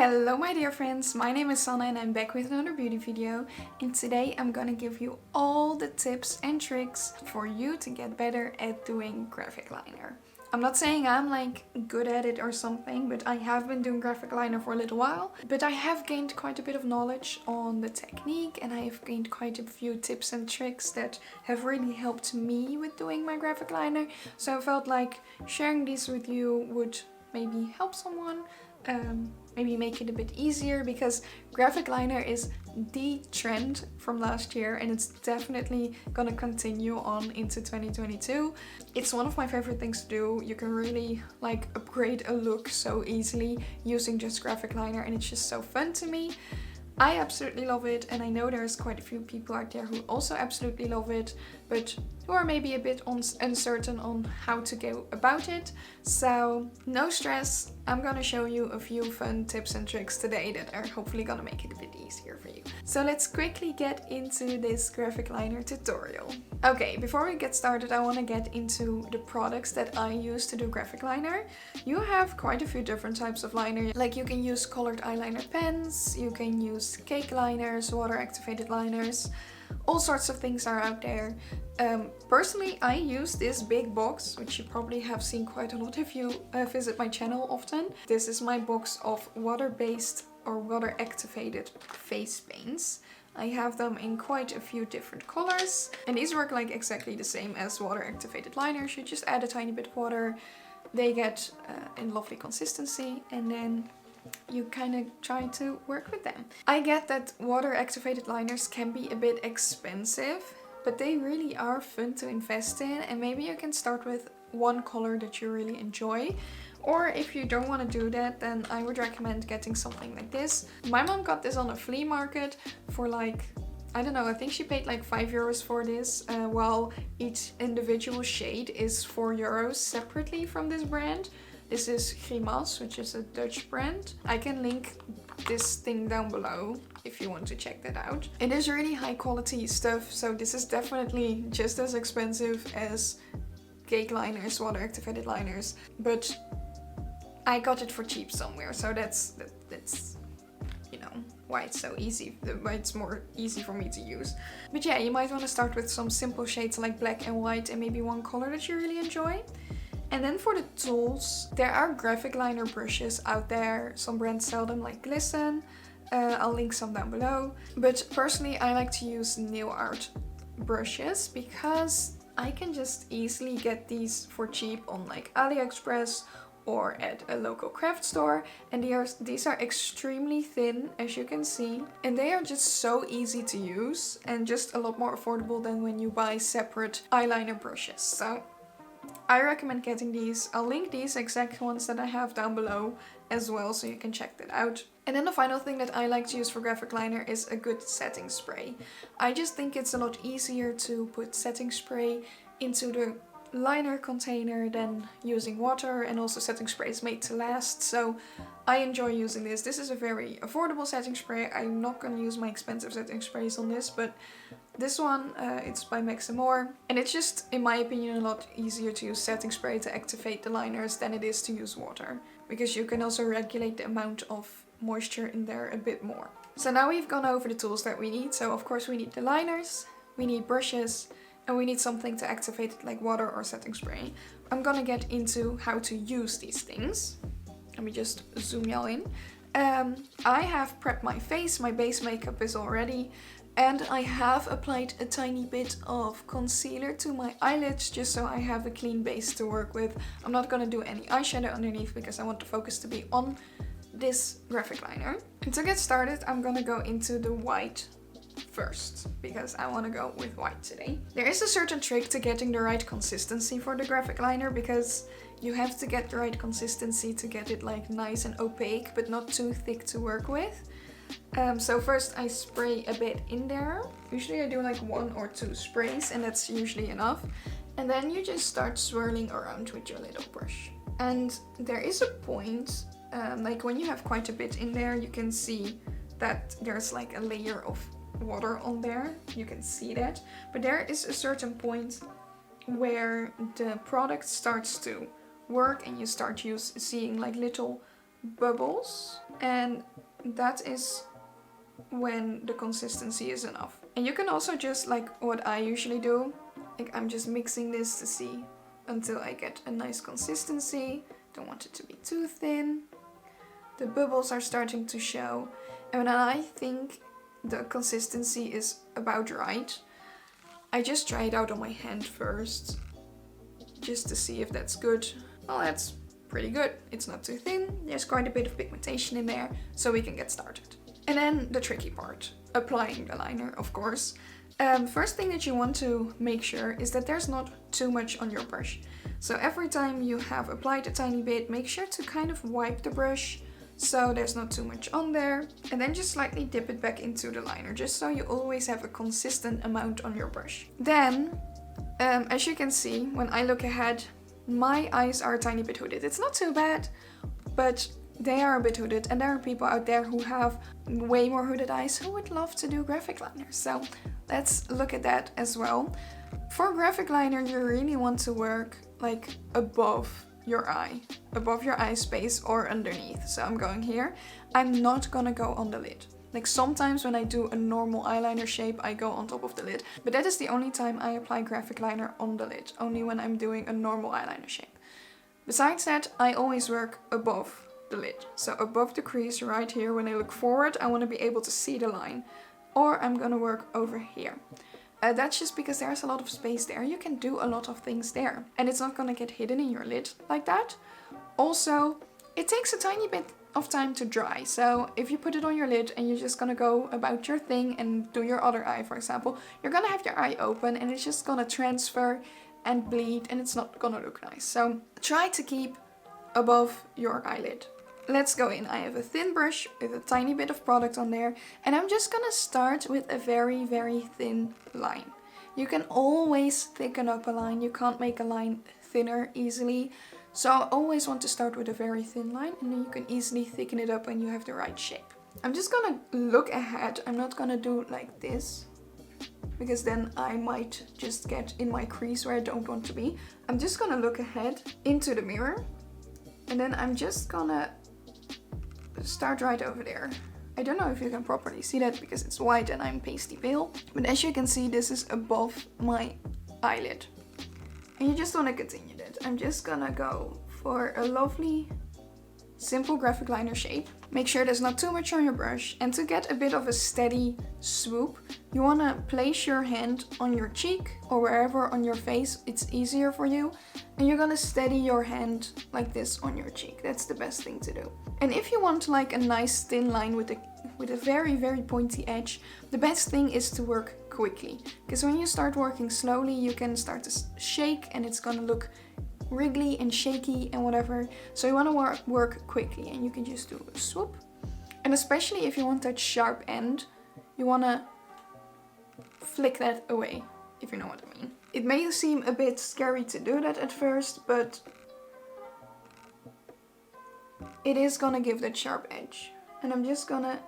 Hello my dear friends, my name is Sanne and I'm back with another beauty video, and today I'm gonna give you all the tips and tricks for you to get better at doing graphic liner. I'm not saying I'm like good at it or something, but I have been doing graphic liner for a little while, but I have gained quite a bit of knowledge on the technique and I have gained quite a few tips and tricks that have really helped me with doing my graphic liner, so I felt like sharing these with you would maybe help someone. Maybe make it a bit easier, because graphic liner is the trend from last year and it's definitely gonna continue on into 2022. It's one of my favorite things to do. You can really like upgrade a look so easily using just graphic liner and it's just so fun to me. I absolutely love it, and I know there's quite a few people out there who also absolutely love it, but who are maybe a bit uncertain on how to go about it. So no stress, I'm gonna show you a few fun tips and tricks today that are hopefully gonna make it a bit easier for you. So let's quickly get into this graphic liner tutorial. Okay, before we get started, I want to get into the products that I use to do graphic liner. You have quite a few different types of liner, like you can use colored eyeliner pens, you can use cake liners, water activated liners, all sorts of things are out there. Personally, I use this big box, which you probably have seen quite a lot if you visit my channel often. This is my box of water-based or water-activated face paints. I have them in quite a few different colors, and these work like exactly the same as water-activated liners. You just add a tiny bit of water, they get in lovely consistency, and then you kind of try to work with them. I get that water activated liners can be a bit expensive, but they really are fun to invest in, and maybe you can start with one color that you really enjoy. Or if you don't want to do that, then I would recommend getting something like this. My mom got this on a flea market for like, I don't know, I think she paid like €5 for this, while each individual shade is €4 separately from this brand. This is Grimace, which is a Dutch brand. I can link this thing down below if you want to check that out. It is really high quality stuff, so this is definitely just as expensive as cake liners, water activated liners, but I got it for cheap somewhere, so that's you know why it's so easy, why it's more easy for me to use. But yeah, you might want to start with some simple shades like black and white and maybe one color that you really enjoy. And then for the tools, there are graphic liner brushes out there. Some brands sell them like Glisten. I'll link some down below. But personally, I like to use nail art brushes because I can just easily get these for cheap on like AliExpress or at a local craft store, and these are extremely thin, as you can see, and they are just so easy to use and just a lot more affordable than when you buy separate eyeliner brushes. So I recommend getting these. I'll link these exact ones that I have down below as well, so you can check that out. And then the final thing that I like to use for graphic liner is a good setting spray. I just think it's a lot easier to put setting spray into the liner container than using water, and also setting spray is made to last, so I enjoy using this. This is a very affordable setting spray. I'm not going to use my expensive setting sprays on this, but this one, it's by Maximore, and it's just, in my opinion, a lot easier to use setting spray to activate the liners than it is to use water, because you can also regulate the amount of moisture in there a bit more. So now we've gone over the tools that we need. So of course we need the liners, we need brushes, and we need something to activate it like water or setting spray. I'm gonna get into how to use these things. Let me just zoom y'all in. I have prepped my face, my base makeup is all ready, and I have applied a tiny bit of concealer to my eyelids just so I have a clean base to work with. I'm not gonna do any eyeshadow underneath because I want the focus to be on this graphic liner. And to get started, I'm gonna go into the white first, because I want to go with white today. There is a certain trick to getting the right consistency for the graphic liner, because you have to get the right consistency to get it like nice and opaque but not too thick to work with. So first I spray a bit in there. Usually I do like 1 or 2 sprays, and that's usually enough. And then you just start swirling around with your little brush. And there is a point, like when you have quite a bit in there, you can see that there's like a layer of water on there, you can see that, but there is a certain point where the product starts to work and you start seeing like little bubbles And that is when the consistency is enough. And you can also just, like what I usually do, like I'm just mixing this to see until I get a nice consistency. Don't want it to be too thin. The bubbles are starting to show. And when I think the consistency is about right, I just try it out on my hand first, just to see if that's good. Well, that's pretty good. It's not too thin. There's quite a bit of pigmentation in there, so we can get started. And then the tricky part, applying the liner, of course. First thing that you want to make sure is that there's not too much on your brush. So every time you have applied a tiny bit, make sure to kind of wipe the brush so there's not too much on there. And then just slightly dip it back into the liner, just so you always have a consistent amount on your brush. Then, as you can see, when I look ahead, my eyes are a tiny bit hooded. It's not too bad, but they are a bit hooded, and there are people out there who have way more hooded eyes who would love to do graphic liner. So let's look at that as well. For graphic liner, you really want to work like above your eye space or underneath. So I'm going here. I'm not gonna go on the lid. Like sometimes when I do a normal eyeliner shape, I go on top of the lid. But that is the only time I apply graphic liner on the lid. Only when I'm doing a normal eyeliner shape. Besides that, I always work above the lid. So above the crease right here, when I look forward, I want to be able to see the line. Or I'm gonna work over here. That's just because there's a lot of space there. You can do a lot of things there. And it's not gonna get hidden in your lid like that. Also, it takes a tiny bit of time to dry. So if you put it on your lid and you're just gonna go about your thing and do your other eye, for example, you're gonna have your eye open and it's just gonna transfer and bleed and it's not gonna look nice. So try to keep above your eyelid. Let's go in. I have a thin brush with a tiny bit of product on there, and I'm just gonna start with a very, very thin line. You can always thicken up a line. You can't make a line thinner easily. So I always want to start with a very thin line, and then you can easily thicken it up when you have the right shape. I'm just gonna look ahead. I'm not gonna do like this, because then I might just get in my crease where I don't want to be. I'm just gonna look ahead into the mirror, and then I'm just gonna start right over there. I don't know if you can properly see that because it's white and I'm pasty pale, but as you can see, this is above my eyelid. And you just want to continue that. I'm just gonna go for a lovely simple graphic liner shape. Make sure there's not too much on your brush, and to get a bit of a steady swoop, you want to place your hand on your cheek or wherever on your face it's easier for you, and you're gonna steady your hand like this on your cheek. That's the best thing to do. And if you want like a nice thin line with a very, very pointy edge, the best thing is to work quickly, because when you start working slowly, you can start to shake and it's gonna look wriggly and shaky and whatever. So you want to work quickly, and you can just do a swoop. And especially if you want that sharp end, you want to flick that away, if you know what I mean. It may seem a bit scary to do that at first, but it is gonna give that sharp edge. And I'm just gonna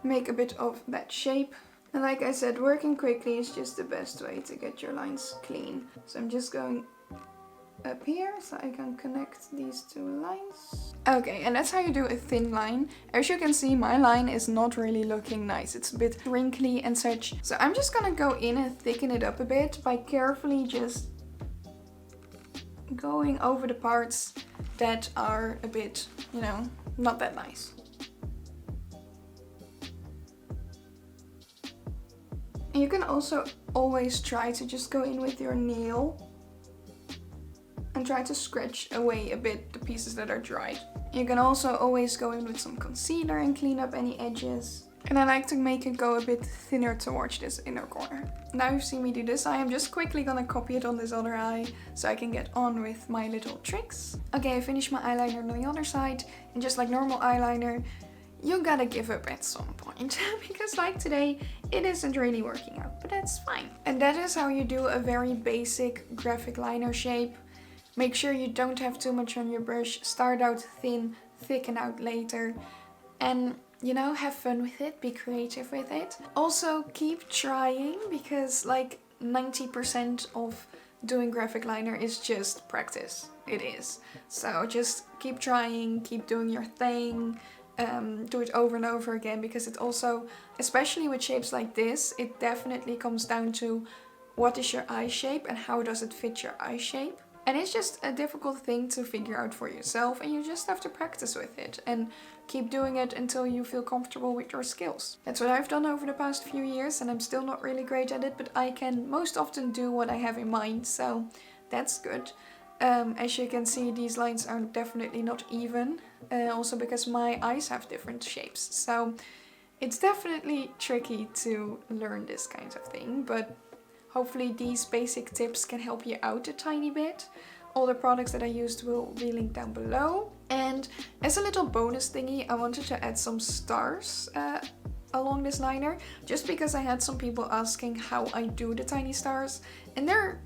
make a bit of that shape. And like I said, working quickly is just the best way to get your lines clean. So I'm just going up here so I can connect these two lines. Okay, and that's how you do a thin line. As you can see, my line is not really looking nice. It's a bit wrinkly and such. So I'm just gonna go in and thicken it up a bit by carefully just going over the parts that are a bit, you know, not that nice. And you can also always try to just go in with your nail and try to scratch away a bit the pieces that are dried. You can also always go in with some concealer and clean up any edges. And I like to make it go a bit thinner towards this inner corner. Now you've seen me do this, I am just quickly gonna copy it on this other eye so I can get on with my little tricks. Okay, I finished my eyeliner on the other side, and just like normal eyeliner, you gotta give up at some point because like today it isn't really working out, but that's fine. And that is how you do a very basic graphic liner shape. Make sure you don't have too much on your brush. Start out thin, thicken out later, and you know, have fun with it, be creative with it. Also keep trying, because like 90% of doing graphic liner is just practice. it is. So just keep trying, keep doing your thing, do it over and over again, because it also, especially with shapes like this, it definitely comes down to what is your eye shape and how does it fit your eye shape. And it's just a difficult thing to figure out for yourself, and you just have to practice with it and keep doing it until you feel comfortable with your skills. That's what I've done over the past few years, and I'm still not really great at it, but I can most often do what I have in mind, so that's good. As you can see, these lines are definitely not even, also because my eyes have different shapes. So it's definitely tricky to learn this kind of thing, but hopefully these basic tips can help you out a tiny bit. All the products that I used will be linked down below. And as a little bonus thingy, I wanted to add some stars along this liner, just because I had some people asking how I do the tiny stars, and they're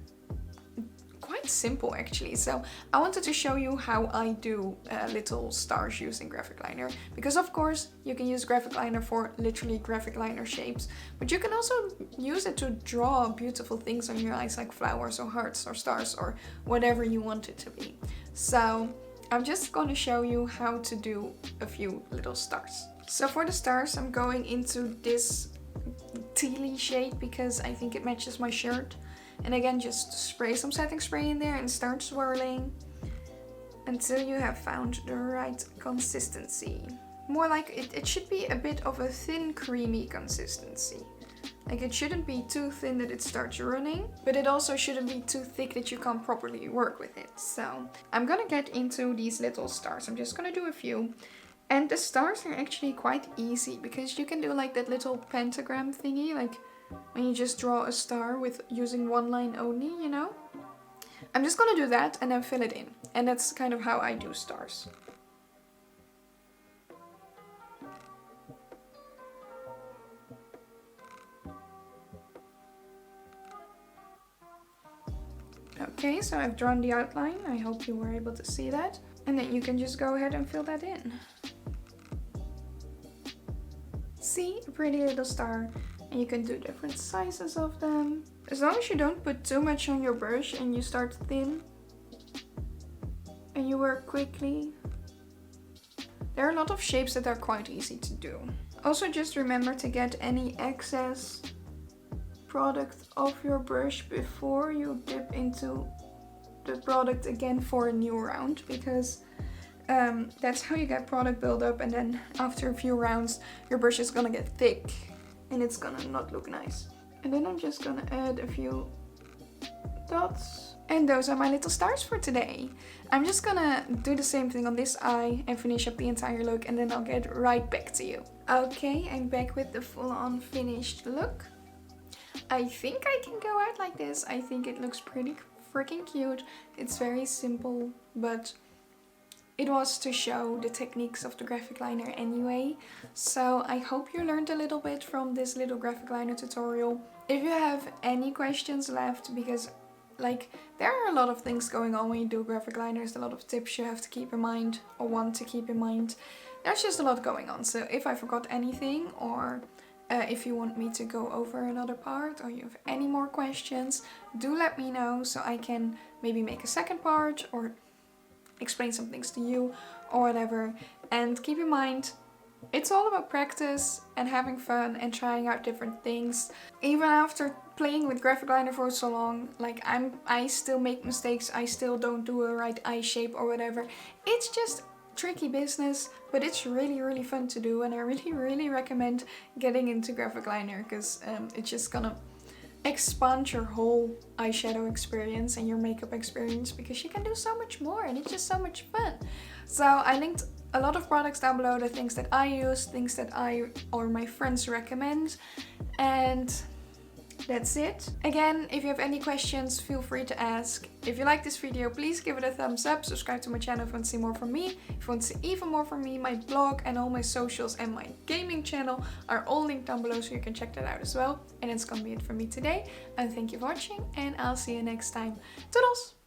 quite simple actually. So I wanted to show you how I do little stars using graphic liner, because of course you can use graphic liner for literally graphic liner shapes, but you can also use it to draw beautiful things on your eyes, like flowers or hearts or stars or whatever you want it to be. So I'm just going to show you how to do a few little stars. So for the stars, I'm going into this tealy shade because I think it matches my shirt. And again, just spray some setting spray in there and start swirling until you have found the right consistency. More like it should be a bit of a thin, creamy consistency. Like, it shouldn't be too thin that it starts running, but it also shouldn't be too thick that you can't properly work with it. So I'm gonna get into these little stars. I'm just gonna do a few. And the stars are actually quite easy because you can do like that little pentagram thingy, like when you just draw a star with using one line only, you know? I'm just gonna do that and then fill it in. And that's kind of how I do stars. Okay, so I've drawn the outline. I hope you were able to see that. And then you can just go ahead and fill that in. See? A pretty little star. And you can do different sizes of them. As long as you don't put too much on your brush and you start thin and you work quickly. There are a lot of shapes that are quite easy to do. Also, just remember to get any excess product off your brush before you dip into the product again for a new round, because that's how you get product buildup, and then after a few rounds your brush is gonna get thick and it's gonna not look nice. And then I'm just gonna add a few dots. And those are my little stars for today. I'm just gonna do the same thing on this eye and finish up the entire look, and then I'll get right back to you. Okay, I'm back with the full-on finished look. I think I can go out like this. I think it looks pretty freaking cute. It's very simple, but it was to show the techniques of the graphic liner anyway. So I hope you learned a little bit from this little graphic liner tutorial. If you have any questions left, because like there are a lot of things going on when you do graphic liners, a lot of tips you have to keep in mind or want to keep in mind. There's just a lot going on. So if I forgot anything, or if you want me to go over another part, or you have any more questions, do let me know so I can maybe make a second part or explain some things to you or whatever. And keep in mind, it's all about practice and having fun and trying out different things. Even after playing with graphic liner for so long, like I still make mistakes, I still don't do a right eye shape or whatever. It's just tricky business, but it's really fun to do, and I really recommend getting into graphic liner, because it's just gonna expand your whole eyeshadow experience and your makeup experience, because you can do so much more and it's just so much fun. So I linked a lot of products down below, the things that I use, things that I or my friends recommend, and that's it. Again, if you have any questions, feel free to ask. If you like this video, please give it a thumbs up, subscribe to my channel if you want to see more from me. If you want to see even more from me, my blog and all my socials and my gaming channel are all linked down below, so you can check that out as well. And it's gonna be it for me today. And thank you for watching, and I'll see you next time. Toodles!